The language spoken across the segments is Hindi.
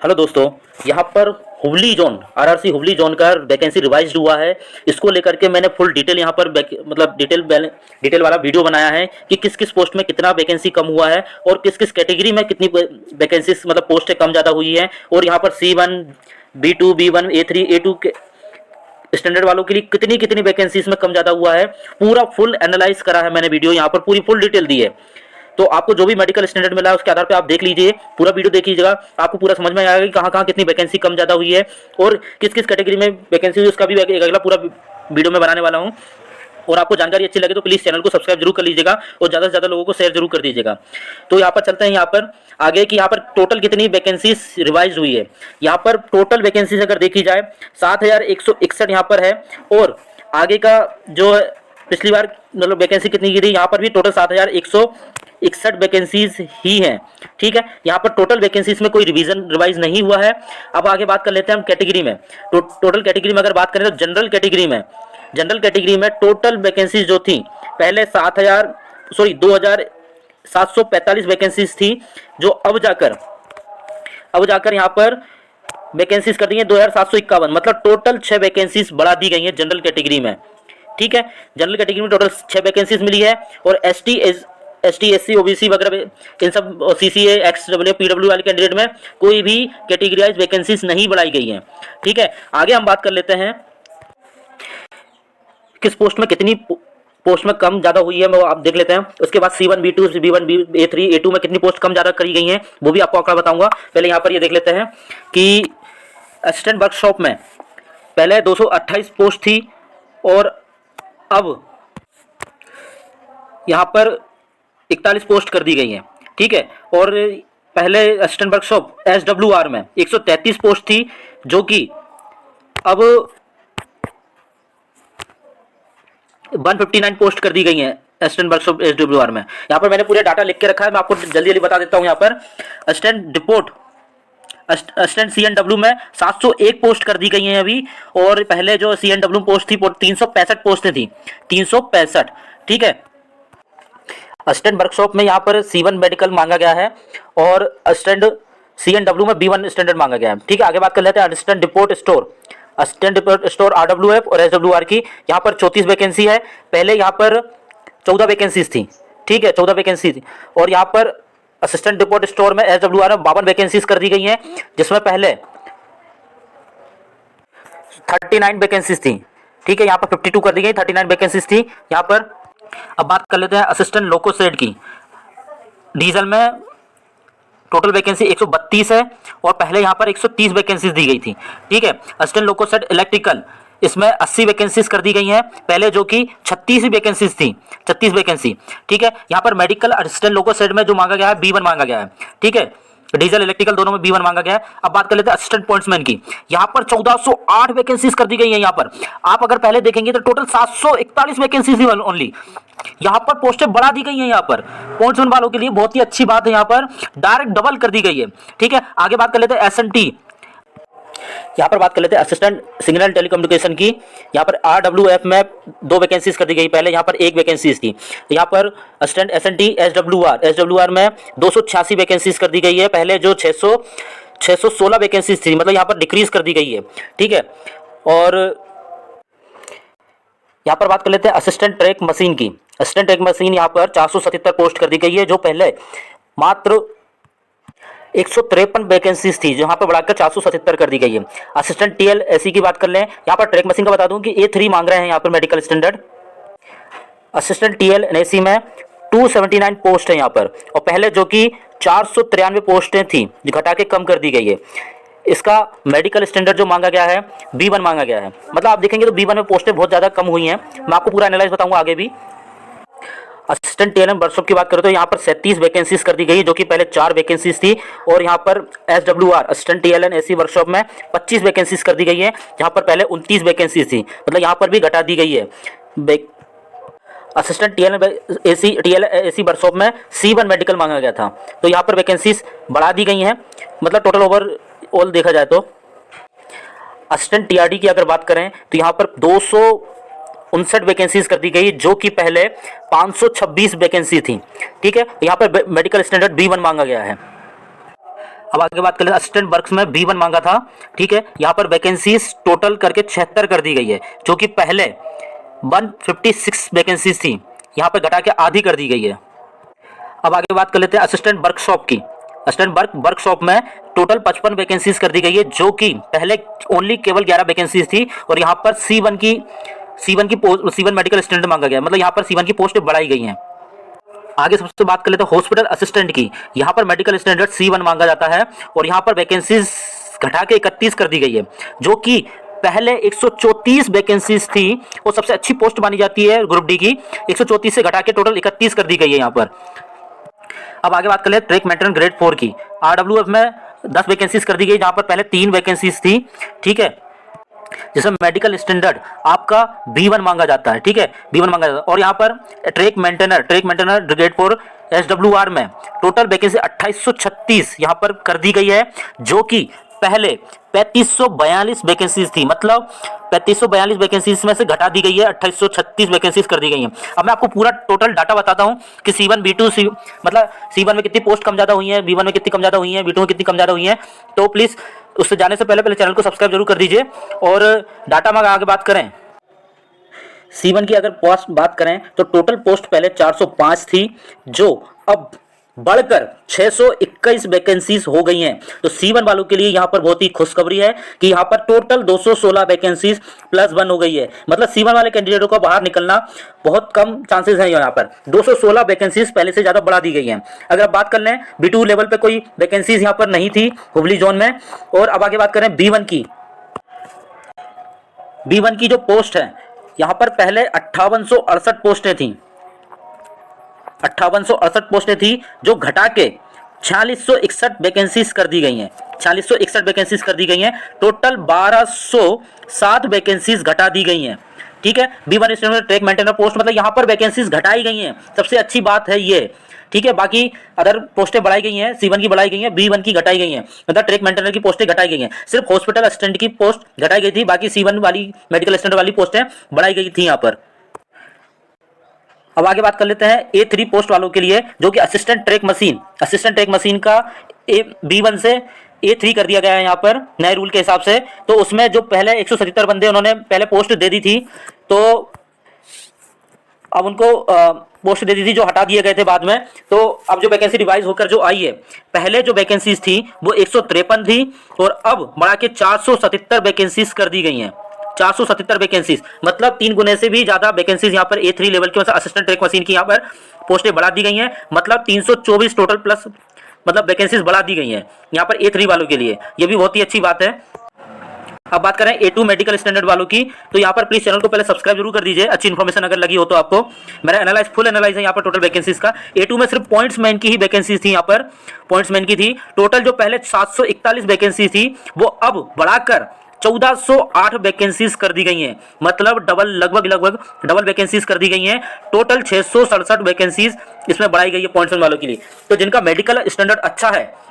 हेलो दोस्तों, यहाँ पर Hubli zone RRC Hubli zone का वैकेंसी रिवाइज्ड हुआ है। इसको लेकर के मैंने फुल डिटेल यहाँ पर मतलब डिटेल वाला वीडियो बनाया है कि किस किस पोस्ट में कितना वैकेंसी कम हुआ है और किस किस कैटेगरी में कितनी वैकेंसी मतलब पोस्टें कम ज़्यादा हुई है। और यहाँ पर C1 B2 B1 A3 A2 के स्टैंडर्ड वालों के लिए कितनी कितनी वैकेंसी में कम ज़्यादा हुआ है, पूरा फुल एनालाइज करा है मैंने। वीडियो यहाँ पर पूरी फुल डिटेल दी है। तो आपको जो भी मेडिकल स्टैंडर्ड मिला है उसके आधार पे आप देख लीजिए, पूरा वीडियो देख लीजिएगा, आपको पूरा समझ में आएगा कि कहाँ कहाँ कितनी वैकेंसी कम ज़्यादा हुई है और किस किस कैटेगरी में वैकेंसी हुई, उसका भी एक अगला पूरा वीडियो में बनाने वाला हूँ। और आपको जानकारी अच्छी लगे तो प्लीज़ चैनल को सब्सक्राइब जरूर कर लीजिएगा और ज़्यादा से ज़्यादा लोगों को शेयर जरूर कर दीजिएगा। तो यहाँ पर चलते हैं यहाँ पर आगे कि यहाँ पर टोटल कितनी वैकेंसीज रिवाइज हुई है। यहाँ पर टोटल वैकेंसीज अगर देखी जाए 7,161 यहाँ पर है। और आगे का जो पिछली बार मतलब वैकेंसी कितनी की थी, यहाँ पर भी टोटल 7,161 वैकेंसीज ही हैं। ठीक है, यहाँ पर टोटल वैकेंसीज में कोई रिवाइज नहीं हुआ है। अब आगे बात कर लेते हैं हम कैटेगरी में। टोटल कैटेगरी में अगर बात करें तो जनरल कैटेगरी में टोटल वैकेंसीज जो थी पहले 2,745 वैकेंसीज थी, जो अब जाकर यहाँ पर वैकेंसीज कर दी है 2,751, मतलब टोटल 6 वैकेंसीज बढ़ा दी गई हैं जनरल कैटेगरी में। ठीक है, जनरल कैटेगरी में टोटल 6 वैकेंसीज मिली है। और एसटी एससी ओबीसी वगैरह इन सब CCA XW PW वाले कैंडिडेट में कोई भी कैटेगराइज वैकेंसीज नहीं बढ़ाई गई हैं। ठीक है, आगे हम बात कर लेते हैं किस पोस्ट में कितनी पोस्ट में कम ज़्यादा हुई है, वो आप देख लेते हैं। उसके बाद C1 B2 B1 A3 A2 में कितनी पोस्ट कम ज़्यादा करी गई हैं वो भी आपको आंकड़ा बताऊंगा। पहले यहाँ पर ये देख लेते हैं कि असिस्टेंट वर्कशॉप में पहले 228 पोस्ट थी और अब यहाँ पर 41 पोस्ट कर दी गई हैं। ठीक है, और पहले असिस्टेंट वर्कशॉप SWR में 133 पोस्ट थी, जो कि अब 159 पोस्ट कर दी गई हैं असिस्टेंट वर्कशॉप SWR में। यहाँ पर मैंने पूरे डाटा लिख के रखा है, मैं आपको जल्दी जल्दी बता देता हूँ। यहाँ पर असिस्टेंट CNW में 701 पोस्ट कर दी गई हैं अभी। और पहले जो CNW पोस्ट थी 365 पोस्टें थी, 365। ठीक है, असिस्टेंट वर्कशॉप में यहाँ पर C1 मेडिकल मांगा गया है और असिस्टेंट CNW में B1 स्टैंडर्ड मांगा गया है। ठीक है, आगे बात कर लेते हैं असिस्टेंट डिपोट स्टोर RWF और SWR की। यहाँ पर 34 वैकेंसी है, पहले यहाँ पर 14 वैकेंसीज थी। ठीक है, 14 वैकेंसी थी। और यहाँ पर असिस्टेंट डिपोट स्टोर में SWR में 52 वैकेंसीज कर दी गई हैं, जिसमें पहले 39 वैकेंसीज थी। ठीक है, यहाँ पर 52 कर दी गई, 39 वैकेंसीज थी यहाँ पर। अब बात कर लेते हैं असिस्टेंट लोकोसेड की। डीजल में टोटल वैकेंसी 132 है और पहले यहाँ पर 130 वैकेंसीज दी गई थी। ठीक है, असिस्टेंट लोकोसेड इलेक्ट्रिकल, इसमें 80 वैकेंसीज कर दी गई हैं पहले, जो कि 36 ही वैकेंसीज थी, 36 वैकेंसी। ठीक है, यहाँ पर मेडिकल असिस्टेंट लोकोसेड में जो मांगा गया है B1 मांगा गया है। ठीक है, डीजल इलेक्ट्रिकल दोनों में B1 मांगा गया है। अब बात कर लेते हैं असिस्टेंट पॉइंट्समैन की। यहाँ पर 1408 वैकेंसीज कर दी गई है। यहाँ पर आप अगर पहले देखेंगे तो टोटल 741 वैकेंसीज थी ओनली। यहाँ पर पोस्टें बढ़ा दी गई हैं। यहाँ पर पॉइंट्समैन वालों के लिए बहुत ही अच्छी बात है, यहाँ पर डायरेक्ट डबल कर दी गई है। ठीक है, आगे बात कर लेते हैं SNT। यहाँ पर बात कर लेते हैं असिस्टेंट सिग्नल टेलीकम्युनिकेशन की। यहाँ पर RWF में 2 वैकेंसीज कर दी गई, पहले यहाँ पर 1 वैकेंसीज थी। यहाँ पर असिस्टेंट SNT SWR में 286 वैकेंसीज कर दी गई है, पहले जो 616 वैकेंसीज थी, मतलब यहाँ पर डिक्रीज कर दी गई है। ठीक है, और यहाँ पर बात कर लेते हैं असिस्टेंट ट्रैक मशीन की। असिस्टेंट ट्रैक मशीन यहाँ पर 477 पोस्ट कर दी गई है, जो पहले मात्र 153 वैकेंसीज थी, जहाँ पर बढ़ाकर 477 कर दी गई है। असिस्टेंट TLAC की बात कर लें, यहाँ पर ट्रैक मशीन का बता दूं कि A3 मांग रहे हैं यहाँ पर मेडिकल स्टैंडर्ड। असिस्टेंट TLAC में 279 पोस्ट है यहाँ पर, और पहले जो कि 493 पोस्टें थी, घटा के कम कर दी गई है। इसका मेडिकल स्टैंडर्ड जो मांगा गया है B1 मांगा गया है, मतलब आप देखेंगे तो B1 में पोस्टें बहुत ज़्यादा कम हुई हैं। मैं आपको पूरा एनालाइज बताऊंगा आगे भी। असिस्टेंट TLM वर्कशॉप की बात करें तो यहाँ पर 37 वैकेंसीज कर दी गई, जो कि पहले 4 वैकेंसीज थी। और यहाँ पर SWR असिस्टेंट TLNAC वर्कशॉप में 25 वैकेंसीज कर दी गई है, जहाँ पर पहले 29 वैकेंसीज थी, मतलब यहाँ पर भी घटा दी गई है। असिस्टेंट TLAC वर्कशॉप में C1 मेडिकल मांगा गया था, तो यहाँ पर वैकेंसीज बढ़ा दी गई हैं, मतलब टोटल ओवरऑल देखा जाए तो। असिस्टेंट TRD की अगर बात करें तो यहाँ पर 259 वैकेंसीज कर दी गई, जो कि पहले 526 वैकेंसी थी। ठीक है, यहाँ पर मेडिकल स्टैंडर्ड B1 मांगा गया है। अब आगे बात करें, असिस्टेंट वर्क्स में B1 मांगा था, ठीक है। यहाँ पर वैकेंसीज टोटल करके 76 कर दी गई है, जो कि पहले 156 वैकेंसीज थी, यहाँ पर घटा के आधी कर दी गई है। अब आगे बात कर लेते हैं असिस्टेंट वर्कशॉप की। असिस्टेंट वर्कशॉप में टोटल 55 वैकेंसीज कर दी गई है, जो कि पहले ओनली केवल 11 वैकेंसीज थी, और यहाँ पर C1 मेडिकल स्टूडेंट मांगा गया, मतलब यहाँ पर C1 की पोस्ट बढ़ाई गई हैं। आगे सबसे बात कर लेते हैं हॉस्पिटल असिस्टेंट की। यहाँ पर मेडिकल स्टैंडर्ड C1 मांगा जाता है, और यहाँ पर वैकेंसीज घटा के 31 कर दी गई है, जो कि पहले 134 वैकेंसीज थी, वो सबसे अच्छी पोस्ट मानी जाती है ग्रुप डी की, 134 से घटा के टोटल 31 कर दी गई है यहाँ पर। अब आगे बात कर ले ट्रैक मेंटेनेंस ग्रेड 4 की। RWF में 10 वैकेंसीज कर दी गई, जहाँ पर पहले 3 वैकेंसीज थी, ठीक है, जिसमें मेडिकल स्टैंडर्ड आपका B1 मांगा जाता है, ठीक है, B1 मांगा जाता है। और यहाँ पर ट्रैक मेंटेनर ग्रेड 4 SWR में टोटल वैकेंसी 2836 यहाँ पर कर दी गई है, जो कि पहले 3542 वैकेंसीज थी, मतलब 3542 वैकेंसीज में से घटा दी गई है, 2836 वैकेंसीज कर दी गई हैं। अब मैं आपको पूरा टोटल डाटा बताता हूं कि C1 B2 मतलब C1 में कितनी पोस्ट कम ज़्यादा हुई है, B1 में कितनी कम ज़्यादा हुई है, B2 में कितनी कम ज़्यादा हुई है। तो प्लीज़ उससे जाने से पहले चैनल को सब्सक्राइब जरूर कर दीजिए। और डाटा में आगे बात करें, C1 की अगर पोस्ट बात करें तो टोटल पोस्ट पहले 405 थी, जो अब बढ़कर 621 वैकेंसीज हो गई हैं। तो C1 वालों के लिए यहाँ पर बहुत ही खुशखबरी है कि यहाँ पर टोटल 216 वैकेंसीज +1 हो गई है, मतलब C1 वाले कैंडिडेटों का बाहर निकलना बहुत कम चांसेस हैं। यहाँ पर 216 वैकेंसीज पहले से ज़्यादा बढ़ा दी गई हैं। अगर आप बात कर लें B2 लेवल पे कोई वैकेंसीज यहाँ पर नहीं थी हुबली जोन में। और अब आगे बात करें B1 की। B1 की जो पोस्ट है, यहाँ पर पहले 5868 पोस्टें थी, 5868 पोस्टें थी, जो घटा के 4661 वैकेंसीज कर दी गई हैं, 4661 वैकेंसीज कर दी गई हैं। टोटल 1207 वैकेंसीज घटा दी गई हैं, ठीक है। B1 student track maintainer post, मतलब यहाँ पर वैकेंसीज घटाई गई हैं, सबसे अच्छी बात है ये, ठीक है। बाकी अदर पोस्टें बढ़ाई गई हैं, C1 की बढ़ाई गई हैं, B1 की घटाई गई हैं, मतलब ट्रैक मेंटेनर की पोस्टें घटाई गई हैं। सिर्फ हॉस्पिटल असिस्टेंट की पोस्ट घटाई गई थी, बाकी C1 वाली मेडिकल असिस्टेंट वाली पोस्टें बढ़ाई गई थी यहाँ पर। अब आगे बात कर लेते हैं A3 पोस्ट वालों के लिए, जो कि असिस्टेंट ट्रैक मशीन का B1 से A3 कर दिया गया है यहाँ पर नए रूल के हिसाब से। तो उसमें जो पहले 177 बंदे उन्होंने पहले पोस्ट दे दी थी, तो अब उनको पोस्ट दे दी थी जो हटा दिए गए थे बाद में। तो अब जो वैकेंसी रिवाइज होकर जो आई है, पहले जो वैकेंसीज थी वो 153 थी, और अब बढ़ा के 477 वैकेंसीज कर दी गई हैं, 477 वैकेंसीज, मतलब 3 गुने से भी ज्यादा वैकेंसीज यहाँ पर A3 लेवल की असिस्टेंट ट्रैक मशीन की यहाँ पर पोस्टें बढ़ा दी गई हैं, मतलब 324 टोटल प्लस मतलब वैकेंसीज बढ़ा दी गई हैं यहाँ पर A3 वालों के लिए, ये भी बहुत ही अच्छी बात है। अब बात करें A2 मेडिकल स्टैंडर्ड वालों की, तो यहाँ पर प्लीज चैनल को पहले सब्सक्राइब जरूर कर दीजिए, अच्छी इन्फॉर्मेशन अगर लगी हो तो आपको। मेरा फुल एनालाइज है यहाँ पर टोटल वैकेंसीज का। A2 में सिर्फ पॉइंट्समैन की ही वैकेंसीज थी, यहाँ पर पॉइंट्समैन की थी। टोटल जो पहले 741 वैकेंसी थी, वो अब बढ़ाकर 1408 वैकेंसीज कर दी गई हैं, मतलब लगभग डबल वैकेंसीज कर दी गई हैं। टोटल 667 वैकेंसीज इसमें बढ़ाई गई है पॉइंट्समैन वालों के लिए। तो जिनका मेडिकल स्टैंडर्ड अच्छा है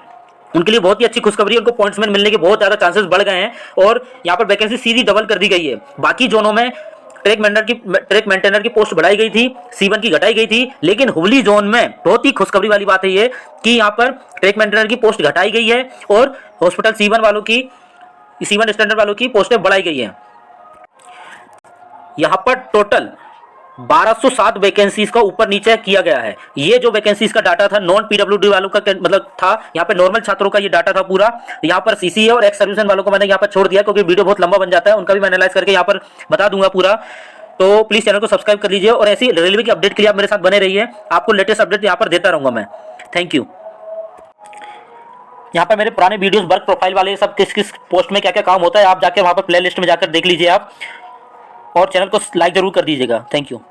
उनके लिए बहुत ही अच्छी खुशखबरी है, उनको पॉइंट्समैन मिलने के बहुत ज्यादा चांसेस बढ़ गए हैं, और यहाँ पर वैकेंसी सीधी डबल कर दी गई है। बाकी जोनों में ट्रैक मेंटेनर की पोस्ट बढ़ाई गई थी, C1 की घटाई गई थी, लेकिन हुबली जोन में बहुत ही खुशखबरी वाली बात है ये कि यहाँ पर ट्रैक मेंटेनर की पोस्ट घटाई गई है, और हॉस्पिटल C1 स्टैंडर्ड वालों की पोस्टें बढ़ाई गई हैं। यहाँ पर टोटल 1207 वैकेंसीज का ऊपर नीचे किया गया है। ये जो वैकेंसीज का डाटा था नॉन PWD वालों का मतलब था, यहाँ पे नॉर्मल छात्रों का ये डाटा था पूरा। यहाँ पर CCA और एक्स सर्विसमैन वालों को मैंने यहाँ पर छोड़ दिया, क्योंकि वीडियो बहुत लंबा बन जाता है, उनका भी मैं एनालाइज करके यहाँ पर बता दूंगा पूरा। तो प्लीज चैनल को सब्सक्राइब कर लीजिए, और ऐसी रेलवे की अपडेट के लिए आप मेरे साथ बने रहिए, आपको लेटेस्ट अपडेट यहाँ पर देता रहूंगा मैं। Thank you. यहाँ पर मेरे पुराने वीडियोस वर्क प्रोफाइल वाले सब किस पोस्ट में क्या क्या काम होता है, आप जाकर वहाँ पर प्ले लिस्ट में जाकर देख लीजिए आप, और चैनल को लाइक जरूर कर दीजिएगा। Thank you.